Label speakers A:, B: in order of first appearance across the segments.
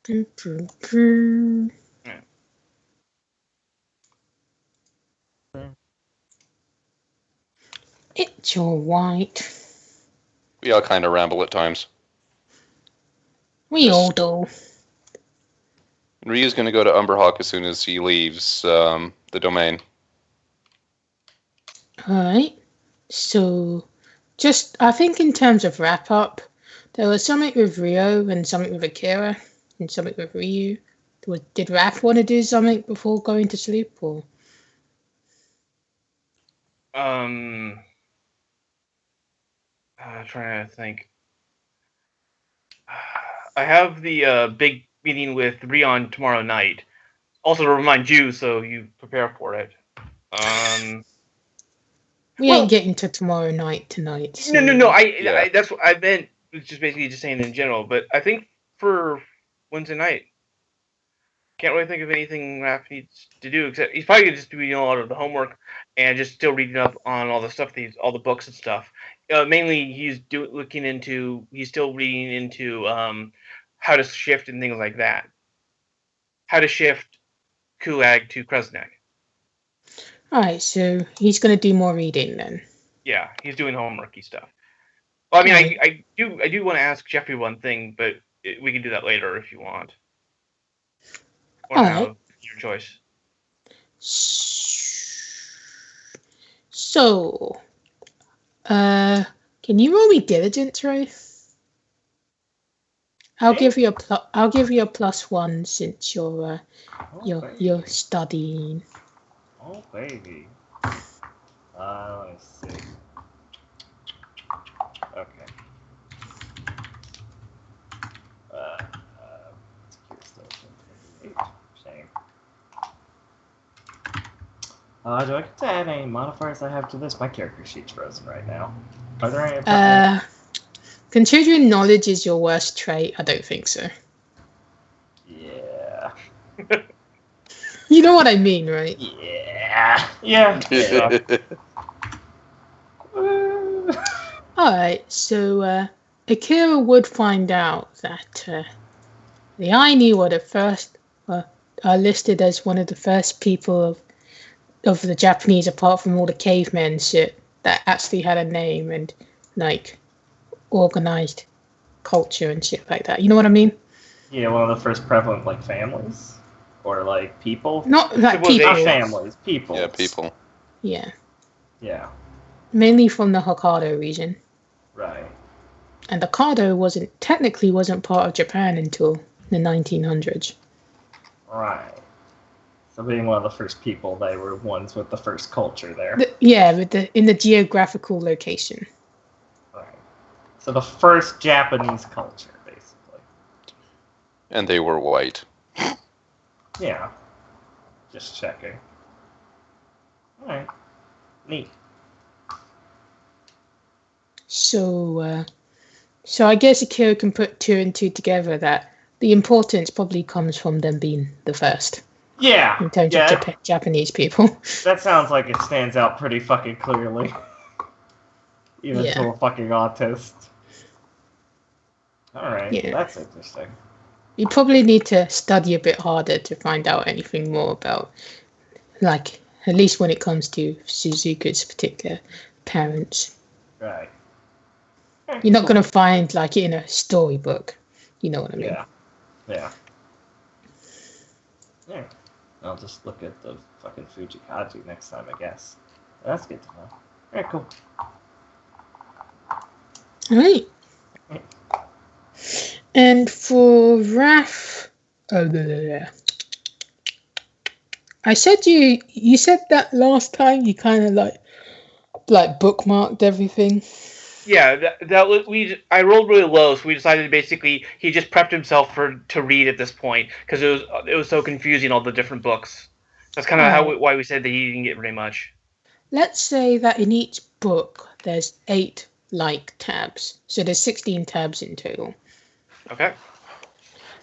A: It's alright.
B: We all kind of ramble at times.
A: We all do.
B: Ryu's going to go to Umberhawk as soon as he leaves the domain.
A: Alright. So, I think in terms of wrap up, there was something with Rio and something with Akira and something with Ryu. Did Raph want to do something before going to sleep, or?
C: Trying to think. I have the big meeting with Rion tomorrow night. Also to remind you, so you prepare for it.
A: We ain't getting to tomorrow night tonight. So.
C: No. I that's what I meant. Just basically just saying in general. But I think for Wednesday night, can't really think of anything Raph needs to do except he's probably gonna just be reading a lot of the homework and just still reading up on all the stuff all the books and stuff. Mainly, he's still reading into how to shift and things like that. How to shift Kulag to Krasnek.
A: Alright, so he's going to do more reading then.
C: Yeah, he's doing homeworky stuff. Well, I mean, I do want to ask Jeffrey one thing, but we can do that later if you want. Or now, your choice.
A: So, can you roll me diligence, Ray? I'll give you a +1 since you're studying.
D: Oh baby. Let's see. Okay. Shame. Do I get to add any modifiers I have to this? My character sheet's frozen right now. Are there any?
A: Considering knowledge is your worst trait, I don't think so.
D: Yeah.
A: You know what I mean, right?
D: Yeah.
A: Alright, so Akira would find out that the Ainu were the first, are listed as one of the first people of the Japanese, apart from all the cavemen shit, that actually had a name and like organized culture and shit like that. You know what I mean?
D: Yeah, one of the first prevalent like families or like people.
A: Not like people.
D: Not families, people.
B: Yeah, people.
A: Yeah.
D: Yeah.
A: Mainly from the Hokkaido region.
D: Right.
A: And Hokkaido wasn't part of Japan until the 1900s.
D: Right. So being one of the first people, they were ones with the first culture there.
A: In the geographical location.
D: Right. So the first Japanese culture, basically.
B: And they were white.
D: Yeah. Just checking. Alright. Neat.
A: So I guess Akira can put 2 and 2 together that the importance probably comes from them being the first.
D: Yeah.
A: In terms of Japanese people.
D: That sounds like it stands out pretty fucking clearly. Even to a fucking autist. Alright, that's interesting.
A: You probably need to study a bit harder to find out anything more about, like, at least when it comes to Suzuka's particular parents.
D: Right.
A: You're not going to find, like, it in a storybook. You know what I mean?
D: Yeah. I'll just look at the fucking Fujikaji next time, I guess. That's good to know. Alright, cool.
A: Alright. And for Raph... I said you said that last time you kind of like bookmarked everything.
C: Yeah, that was I rolled really low, so we decided basically he just prepped himself to read at this point because it was so confusing, all the different books. That's kind of why we said that he didn't get very much.
A: Let's say that in each book there's 8 tabs, so there's 16 tabs in total.
C: Okay.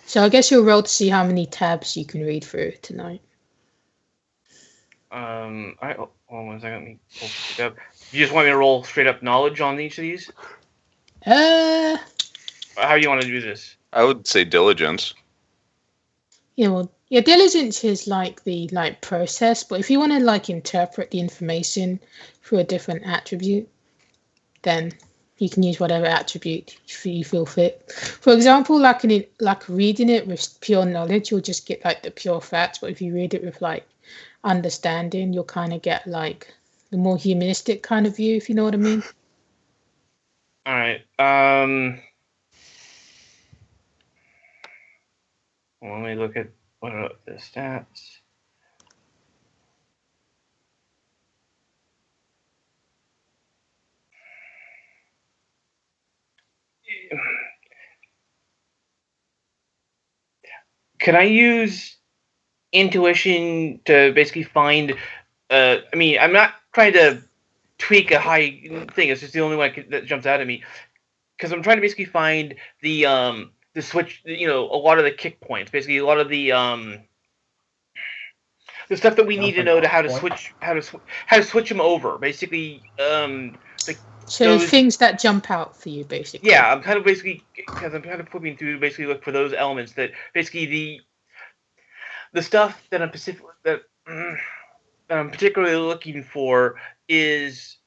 A: So I guess you'll roll to see how many tabs you can read through tonight.
C: Hold on 1 second. Let me pull it up. You just want me to roll straight up knowledge on each of these? How do you want to do this?
B: I would say diligence.
A: Well, yeah, diligence is like the process, but if you want to interpret the information through a different attribute, then you can use whatever attribute you feel fit. For example, reading it with pure knowledge, you'll just get the pure facts. But if you read it with understanding, you'll kind of get the more humanistic kind of view, if you know what I mean.
C: All right. Let me look at what are the stats. Can I use intuition to basically find? I mean, I'm not trying to tweak a high thing. It's just the only one that jumps out at me because I'm trying to basically find the switch. A lot of the kick points. Basically, a lot of the stuff that we need to know to how to switch them over. Basically,
A: so things that jump out for you, basically.
C: Yeah, I'm kind of flipping through to basically look for those elements that basically the stuff that I'm particularly looking for is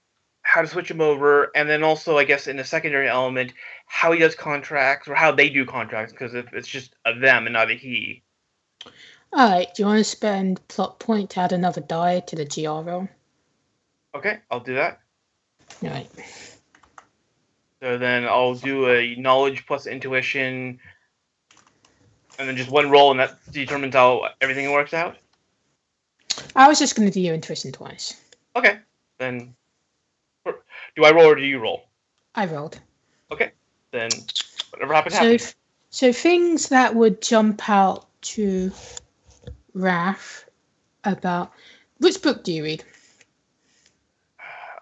C: how to switch them over, and then also, I guess, in a secondary element, how he does contracts or how they do contracts, because if it's just a them and not a he.
A: Alright, do you want to spend plot point to add another die to the GR roll?
C: Okay, I'll do that.
A: Alright.
C: So then I'll do a knowledge plus intuition, and then just one roll, and that determines how everything works out?
A: I was just going to do your intuition twice.
C: Okay, then do I roll or do you roll?
A: I rolled.
C: Okay, then whatever happens.
A: So things that would jump out to Raph about... Which book do you read?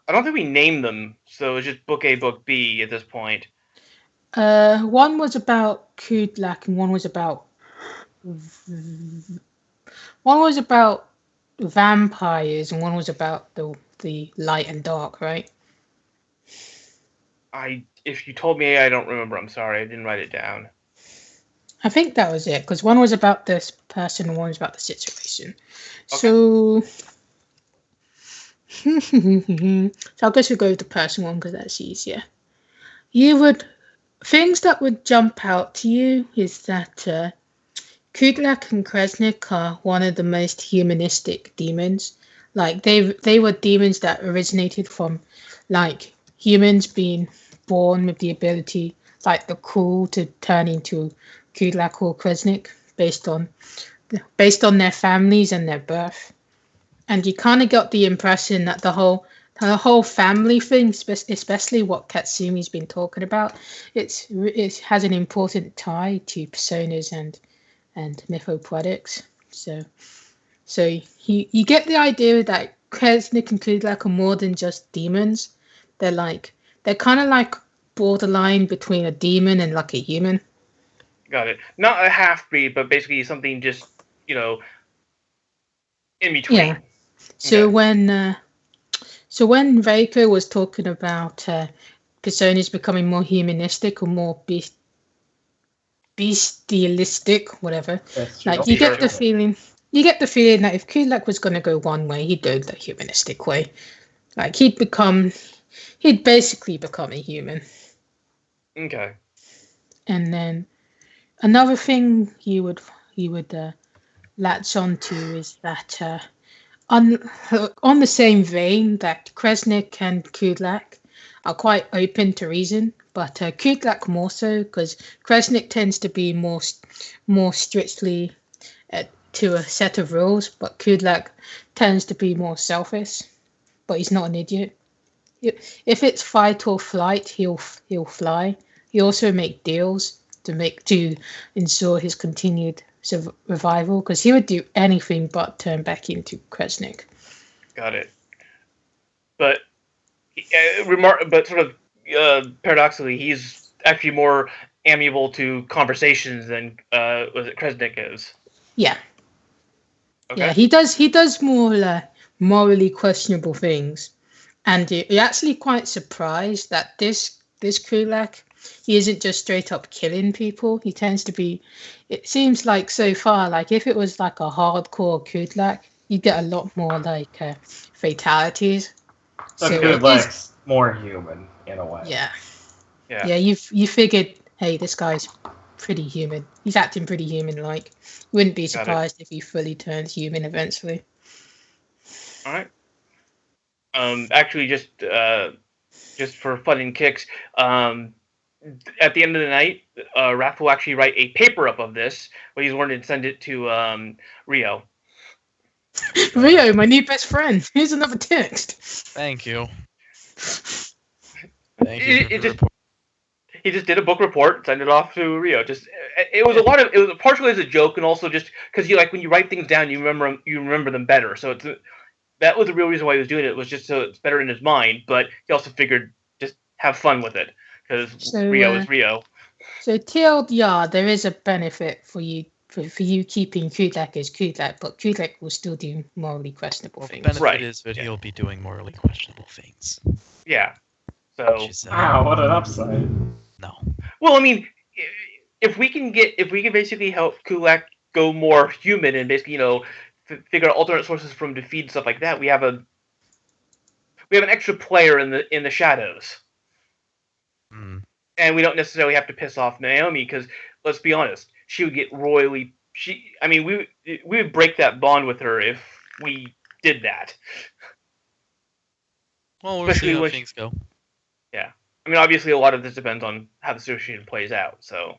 C: I don't think we named them, so it's just book A, book B at this point.
A: One was about Kudlak and one was about vampires and one was about the light and dark, right?
C: If you told me, I don't remember. I'm sorry, I didn't write it down.
A: I think that was it, because one was about this person and one was about the situation. Okay. So I guess we'll go with the person one because that's easier. Things that would jump out to you is that Kudlak and Kresnik are one of the most humanistic demons. They were demons that originated from humans being born with the ability, the cool, to turn into Kudlak or Kresnik based on their families and their birth. And you kind of got the impression that the whole family thing, especially what Katsumi's been talking about, it has an important tie to personas and mythopoetics. So you get the idea that Kresnik and Kudlak are more than just demons. They're kind of like borderline between a demon and a human.
C: Got it. Not a half-breed, but basically something just, in between.
A: Yeah. So okay. When Reiko was talking about personas becoming more humanistic or more bestialistic, whatever, you get the feeling that if Kudlak was going to go one way, he'd go the humanistic way. He'd basically become a human.
C: Okay.
A: And then another thing you would latch onto is that on the same vein that Kresnik and Kudlak are quite open to reason, but Kudlak more so, because Kresnik tends to be more strictly to a set of rules, but Kudlak tends to be more selfish, but he's not an idiot. If it's fight or flight, he'll fly. He also make deals to ensure his continued revival, because he would do anything but turn back into Kresnik.
C: Got it. But sort of paradoxically, he's actually more amiable to conversations than Kresnik is.
A: Yeah.
C: Okay.
A: Yeah, he does more morally questionable things, and you're actually quite surprised that this Kudlak he isn't just straight up killing people. He tends to be. It seems like so far, like if it was like a hardcore Kudlak, you get a lot more like fatalities.
D: So
A: So
D: good
A: it
D: luck,
A: is,
D: more human in a way.
A: yeah.
C: Yeah.
A: Yeah, you figured, hey, this guy's pretty human. He's acting pretty human-like. Wouldn't be
C: Got it.
A: surprised if he fully turns human eventually.
C: All right. Actually, just for fun and kicks, at the end of the night, Raph will actually write a paper up of this, but he's wanted to send it to Rio.
A: Rio, my new best friend. Here's another text.
E: Thank you. Thank you for
C: It
E: the
C: just-
E: report.
C: He just did a book report, sent it off to Rio. It was a lot of it was partially as a joke, and also just because you like when you write things down, you remember them better. So that was the real reason why he was doing it. Was just so it's better in his mind. But he also figured just have fun with it because
A: So,
C: Rio is Rio.
A: So TLDR, there is a benefit for you keeping Kudlak as Kudlak, but Kudlak will still do morally questionable
E: Well, the
A: things.
E: benefit
C: Right.
E: is that
C: Yeah.
E: he'll be doing morally questionable things.
C: Yeah. So
E: Which is,
D: Wow, what an upside.
E: no.
C: well, I mean, if we can basically help Kulak go more human and basically figure out alternate sources from defeat and stuff like that, we have an extra player in the shadows.
E: Hmm.
C: And we don't necessarily have to piss off Naomi because let's be honest, she would get royally. We would break that bond with her if we did that.
E: Well, we'll
C: Especially
E: see how
C: when
E: things go.
C: I mean, obviously, a lot of this depends on how the situation plays out. So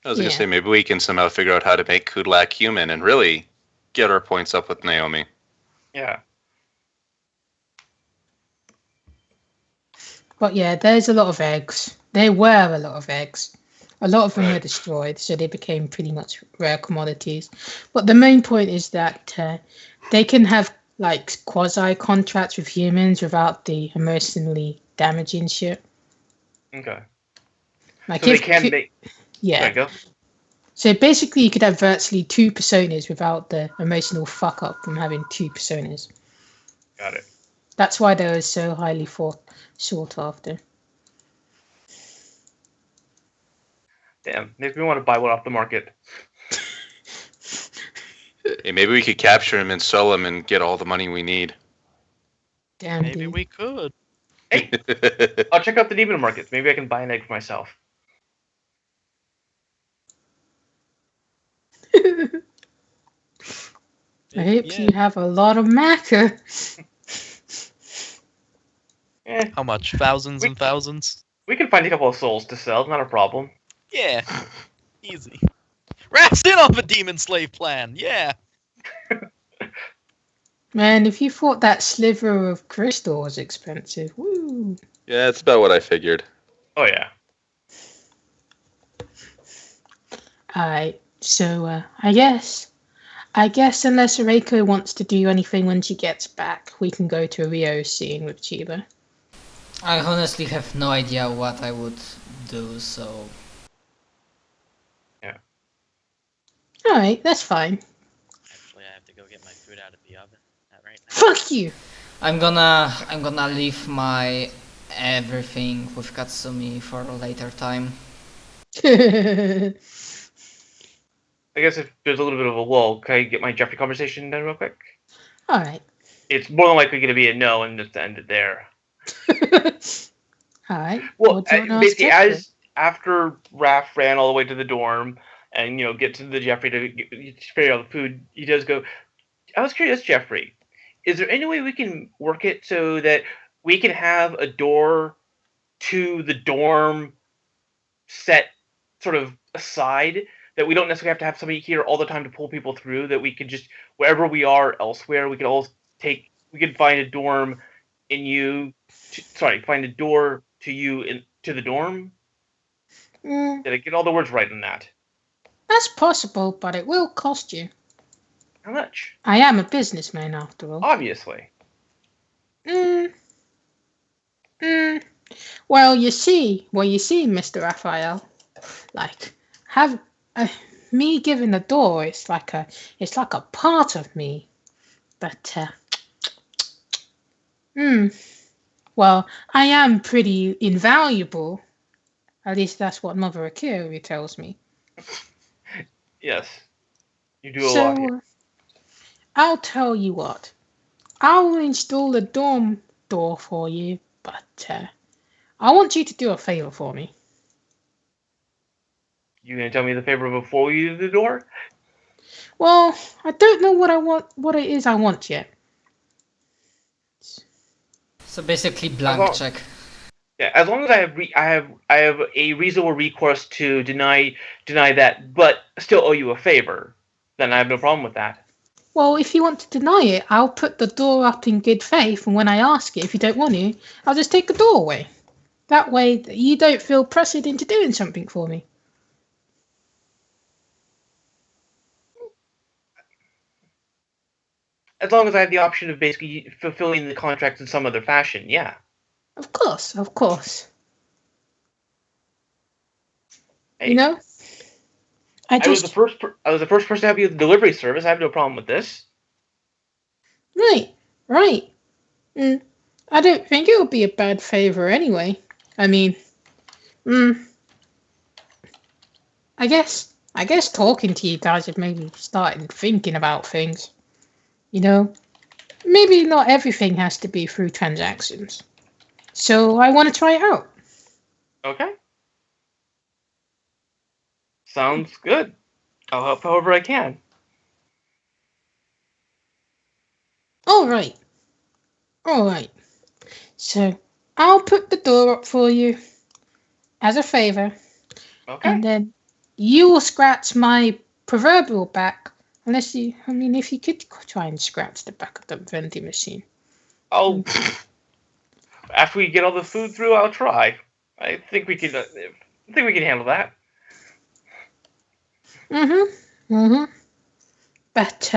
B: I was going
A: Yeah.
B: to say, maybe we can somehow figure out how to make Kudlak human and really get our points up with Naomi.
C: yeah,
A: But yeah, there's a lot of eggs. There were a lot of eggs. A lot of them were destroyed, so they became pretty much rare commodities. But the main point is that they can have like quasi contracts with humans without the emotionally damaging shit.
C: okay.
A: Like
C: So they
A: if
C: can
A: Ku-
C: make.
A: yeah.
C: There you go.
A: So basically, you could have virtually two personas without the emotional fuck up from having two personas.
C: Got it.
A: That's why they were so highly sought after.
C: Damn, makes me want to buy one off the market.
B: Hey, maybe we could capture him and sell him and get all the money we need.
A: Damn,
E: Maybe
A: dude.
E: we could.
C: Hey, I'll check out the demon markets. Maybe I can buy an egg for myself.
A: I hope
E: Yeah.
A: you have a lot of maca.
E: How much? Thousands
C: We-
E: and thousands?
C: We can find a couple of souls to sell. Not a problem.
E: Yeah. Easy. Raph's in on the demon slave plan. Yeah.
A: Man, if you thought that sliver of crystal was expensive, woo.
B: Yeah, that's about what I figured.
C: Oh yeah.
A: Alright, so I guess unless Reiko wants to do anything when she gets back, we can go to a Rio scene with Chiba.
F: I honestly have no idea what I would do, so
A: Alright, that's fine.
E: Actually, I have to go get my food out of the oven. Not right now.
A: Fuck you!
F: I'm gonna leave my everything with Katsumi for a later time.
C: I guess if there's a little bit of a lull, can I get my Jeffrey conversation done real quick?
A: Alright.
C: It's more than likely going to be a no, and just end it there.
A: Alright.
C: Well,
A: do you wanna ask
C: basically,
A: Jeffrey?
C: after Raph ran all the way to the dorm and get to the Jeffrey to figure out the food, he does go. I was curious, Jeffrey, is there any way we can work it so that we can have a door to the dorm set sort of aside, that we don't necessarily have to have somebody here all the time to pull people through, that we could just, wherever we are elsewhere, we could find a dorm find a door to you to the dorm?
A: Mm,
C: Did I get all the words right in that?
A: that's possible, but it will cost you.
C: How much?
A: I am a businessman after all.
C: Obviously.
A: Well, you see, Mr. Raphael, like, me giving the door, it's like a part of me, but, well, I am pretty invaluable At least that's what Mother Akira tells me.
C: Yes. You do a lot here.
A: So, I'll tell you what. I'll install a dorm door for you, but I want you to do a favor for me.
C: You gonna tell me the favor before you do the door?
A: Well, I don't know what it is I want yet.
F: So basically, blank check.
C: Yeah, as long as I have a reasonable recourse to deny that, but still owe you a favor, then I have no problem with that.
A: Well, if you want to deny it, I'll put the door up in good faith, and when I ask it, if you don't want to, I'll just take the door away. That way, you don't feel pressured into doing something for me.
C: As long as I have the option of basically fulfilling the contract in some other fashion, yeah.
A: Of course, of course.
C: Hey,
A: you know,
C: I was the first person to have you the delivery service. I have no problem with this.
A: Right. I don't think it would be a bad favor anyway. I mean, I guess talking to you guys have maybe started thinking about things. You know, maybe not everything has to be through transactions. So I want to try it out.
C: Okay. Sounds good. I'll help however I can.
A: All right. So I'll put the door up for you as a favor.
C: Okay.
A: And then you will scratch my proverbial back. If you could try and scratch the back of the vending machine.
C: Oh, after we get all the food through, I'll try. I think we can. Handle that.
A: But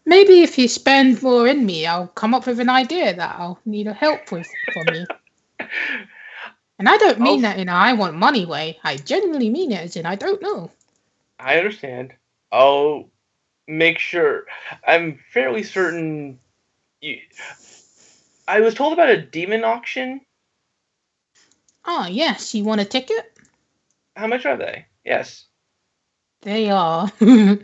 A: maybe if you spend more in me, I'll come up with an idea that I'll need help with from you. And I don't mean that in a I want money way. I genuinely mean it as in I don't know.
C: I understand. I'll make sure. I'm fairly certain. I was told about a demon auction.
A: Ah, yes. You want a ticket?
C: How much are they? Yes.
A: They are. I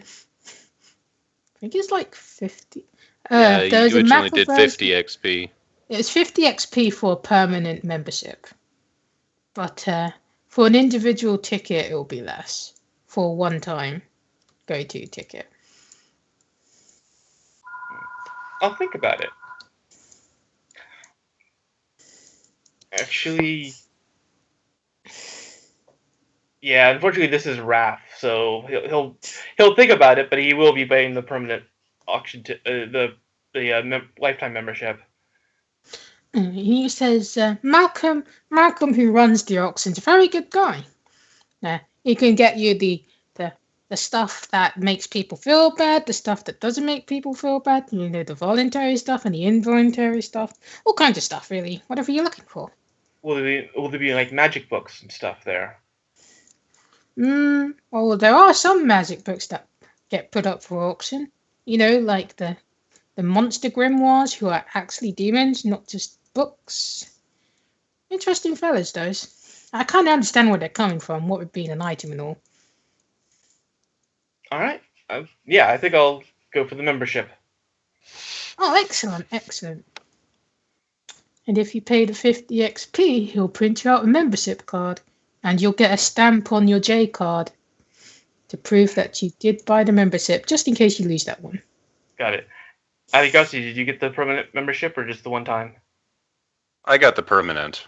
A: think it's like 50.
B: Yeah, you originally did 50 XP.
A: It's 50 XP for a permanent membership. But for an individual ticket, it will be less. For a one-time go-to ticket.
C: I'll think about it. Actually, yeah. Unfortunately, this is Raph, so he'll think about it, but he will be paying the permanent auction the lifetime membership.
A: He says Malcolm, who runs the auction's a very good guy. He can get you the stuff that makes people feel bad, the stuff that doesn't make people feel bad. You know, the voluntary stuff and the involuntary stuff, all kinds of stuff, really. Whatever you're looking for.
C: Will there be like magic books and stuff there?
A: Well, there are some magic books that get put up for auction. You know, like the monster grimoires, who are actually demons, not just books. Interesting fellas, those. I can't understand where they're coming from, what would be an item and all.
C: Alright. Yeah, I think I'll go for the membership.
A: Oh, excellent. And if you pay the 50 XP, he'll print you out a membership card. And you'll get a stamp on your J card to prove that you did buy the membership, just in case you lose that one.
C: Got it. Adikasi, did you get the permanent membership or just the one time?
B: I got the permanent.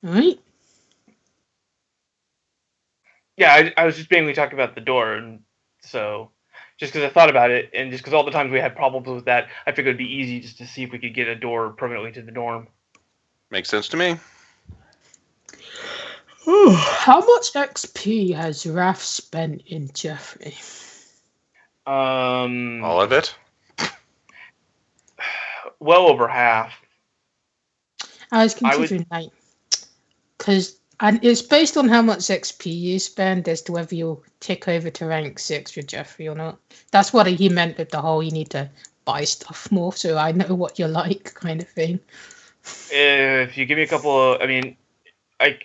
A: Alright.
C: Yeah, I was just mainly talking about the door, and so just because I thought about it, and just because all the times we had problems with that, I figured it'd be easy just to see if we could get a door permanently to the dorm.
B: Makes sense to me.
A: How much XP has Raph spent in Jeffrey?
B: All of it?
C: Well over half.
A: I was considering because it's based on how much XP you spend as to whether you'll tick over to rank 6 with Jeffrey or not. That's what he meant with the whole you need to buy stuff more, so I know what you're like, kind of thing.
C: If you give me a couple of, I mean, I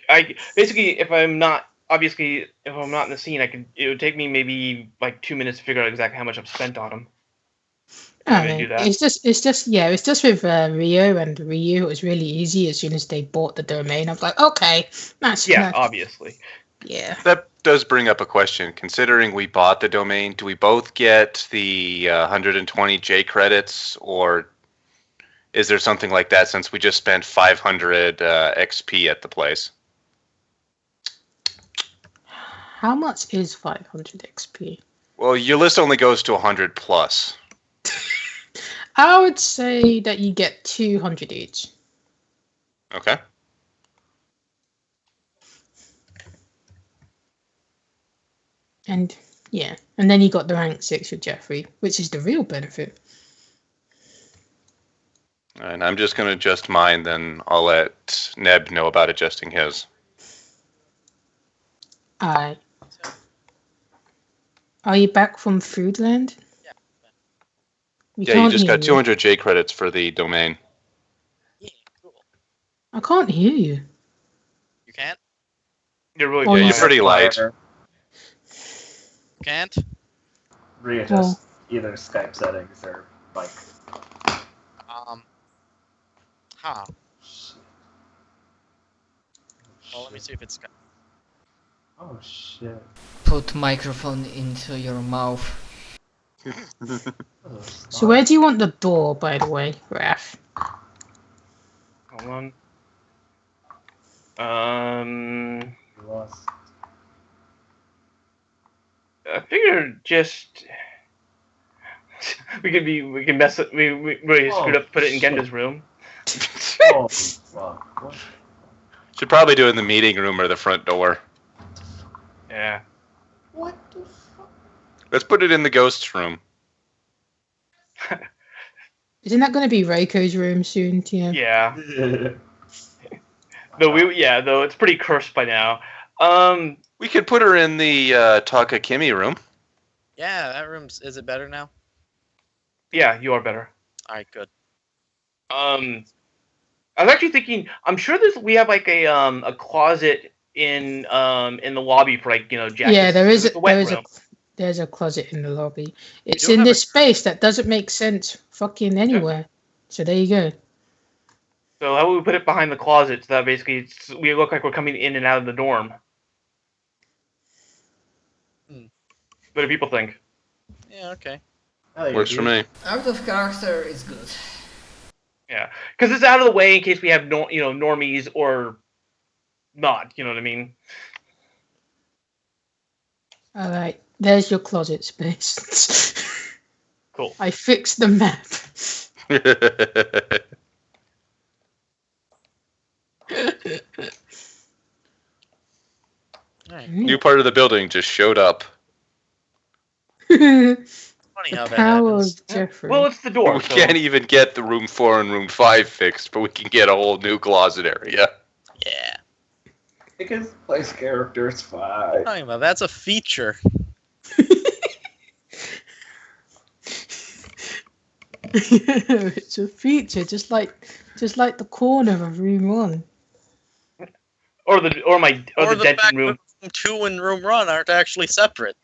C: basically, if I'm not in the scene, it would take me maybe like 2 minutes to figure out exactly how much I've spent on them. I'm gonna do that.
A: It's just with Rio and Ryu. It was really easy as soon as they bought the domain. I was like, okay, that's
C: obviously.
A: Yeah.
B: That does bring up a question. Considering we bought the domain, do we both get the 120 J credits, or is there something like that since we just spent 500 XP at the place?
A: How much is 500 XP?
B: Well, your list only goes to 100 plus.
A: I would say that you get 200 each.
B: Okay.
A: And then you got the rank 6 with Jeffrey, which is the real benefit.
B: And I'm just going to adjust mine, then I'll let Neb know about adjusting his.
A: Are you back from Foodland?
B: Yeah, you just got 200 J credits for the domain.
E: Yeah, cool.
A: I can't hear you.
E: You can't?
C: You're really
B: you're pretty light.
E: Can't?
D: Readjust either Skype settings or mic.
E: Well, let me see if it's...
D: Oh, shit.
F: Put microphone into your mouth.
A: So where do you want the door, by the way, Raph?
C: Hold on.
D: Lost.
C: I figured just we can mess it. We really screwed up. Put it in Genda's room.
D: Oh, fuck. What?
B: Should probably do it in the meeting room or the front door.
C: Yeah.
D: What the fuck?
B: Let's put it in the ghost room.
A: Isn't that going to be Reiko's room soon, Tia?
C: Yeah. Though it's pretty cursed by now.
B: We could put her in the Takakimi room.
E: Yeah, that room's... Is it better now?
C: Yeah, you are better.
E: Alright, good.
C: I was actually thinking. I'm sure we have like a closet in the lobby for like jackets.
A: Yeah, there's a closet in the lobby. It's in this space that doesn't make sense fucking anywhere. Yeah. So there you go.
C: So how would we put it behind the closet so that basically we look like we're coming in and out of the dorm? What do people think?
E: Yeah, okay.
B: Works for me.
F: Out of character is good.
C: Yeah, because it's out of the way in case we have normies or not. You know what I mean?
A: All right, there's your closet space.
C: Cool.
A: I fixed the map.
E: Right.
B: New part of the building just showed up.
E: Funny how that happens.
A: Jeffrey.
C: Well, it's the door.
B: We can't even get the room 4 and room 5 fixed, but we can get a whole new closet area.
E: Yeah.
D: Because place character's fine.
E: Talking about that's a feature.
A: It's a feature, just like the corner of room 1.
C: Or the Denton room.
E: Room 2 and room 1 aren't actually separate.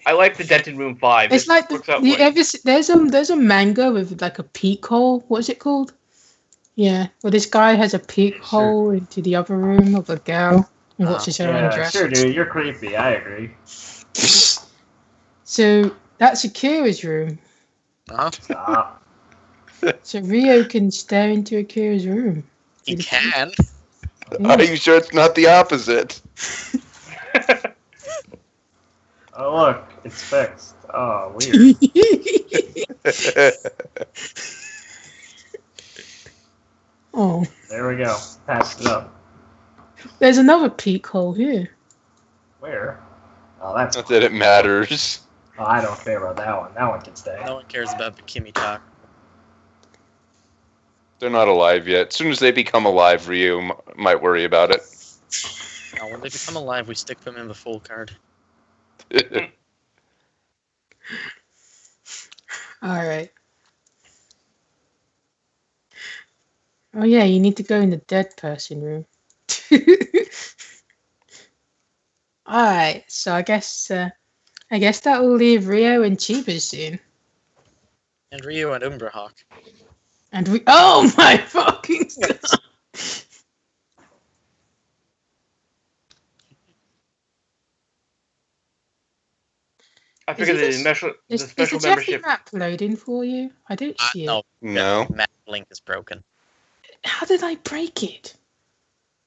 C: I like the Denton room 5.
A: It's like there's a manga with like a peek hole. What's it called? Yeah, well, this guy has a peek hole into the other room of a girl and watches her undress.
D: Sure, dude, you're creepy. I agree.
A: So that's Akira's room.
D: Stop.
A: So Rio can stare into Akira's room.
E: He can.
B: Are you sure it's not the opposite?
D: Oh, look, it's fixed. Oh, weird.
A: Oh.
D: There we go. Patched it up.
A: There's another peek hole here.
D: Where? Oh, that's...
B: Not that it matters.
D: Oh, I don't care about that one. That one can stay.
E: No one cares about the Kimmy talk.
B: They're not alive yet. As soon as they become alive, Ryu might worry about it.
E: Now, when they become alive, we stick them in the full card.
A: All right. Oh yeah, you need to go in the dead person room. Alright, so I guess that will leave Rio and Chiba soon.
E: And Ryu and Umbrahawk.
A: And we oh my fucking god!
C: I
A: Is
C: figured
A: it
C: the
A: just-
C: special
A: Is
C: the
A: the
C: special
A: Jeffrey
C: membership.
A: map loading for you? I don't see it.
E: No.
B: No.
E: The map link is broken.
A: How did I break it?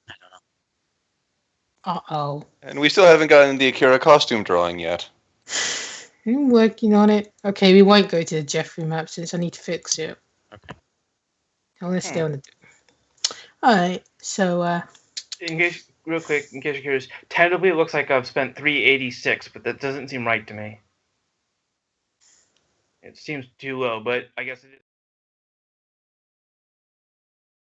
E: I don't know.
A: Uh-oh.
B: And we still haven't gotten the Akira costume drawing yet.
A: I'm working on it. Okay, we won't go to the Jeffrey map since I need to fix it.
E: Okay.
A: I want to stay on the... Alright, so,
C: Real quick, in case you're curious, tentatively it looks like I've spent 386, but that doesn't seem right to me. It seems too low, but I guess it is.